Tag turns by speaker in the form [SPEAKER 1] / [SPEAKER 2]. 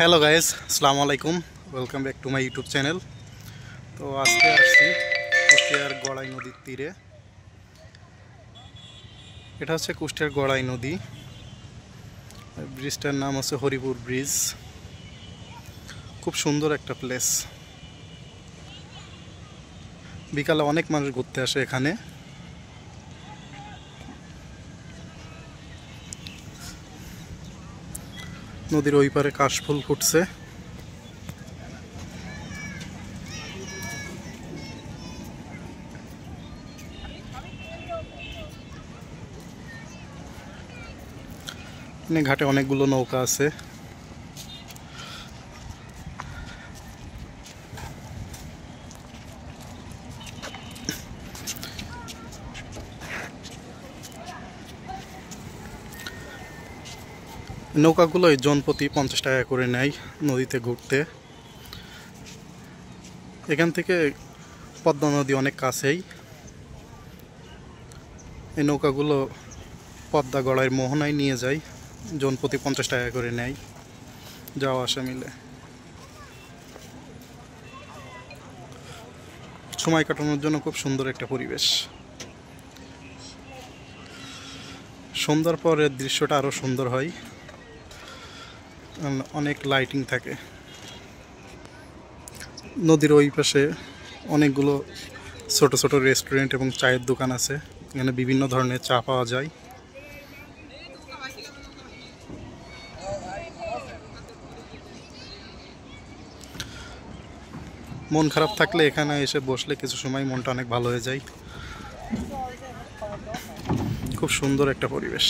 [SPEAKER 1] Hello guys, আসসালামু আলাইকুম। Welcome back to my YouTube channel. তো আজকে আসছি কুষ্টিয়ার গড়াই নদীর তীরে। এটা হচ্ছে কুষ্টিয়ার গড়াই নদী। ব্রিজটার নাম হচ্ছে হরিপুর ব্রিজ। খুব সুন্দর একটা প্লেস। বিকালে অনেক মানুষ ঘুরতে আসে এখানে। নদীর ওই পারে কাশফুল ফুটছে। ঘাটে অনেকগুলো নৌকা আছে। নৌকাগুলো জনপ্রতি 50 টাকা করে নেয় নদীতে ঘুরতে। এখান থেকে পদ্মা নদী অনেক কাছেই। এই নৌকাগুলো পদ্মা গড়াইয়ের মোহনায় নিয়ে যায়। জনপ্রতি 50 টাকা করে নেয় যাওয়া আসা মিলে। সময় কাটানোর জন্য খুব সুন্দর একটা পরিবেশ। সন্ধ্যার পরের দৃশ্যটা আরও সুন্দর হয়। অনেক লাইটিং থাকে। নদীর ওই পাশে অনেকগুলো ছোট ছোট রেস্টুরেন্ট এবং চায়ের দোকান আছে। এখানে বিভিন্ন ধরনের চা পাওয়া যায়। মন খারাপ থাকলে এখানে এসে বসলে কিছু সময় মনটা অনেক ভালো হয়ে যায়। খুব সুন্দর একটা পরিবেশ।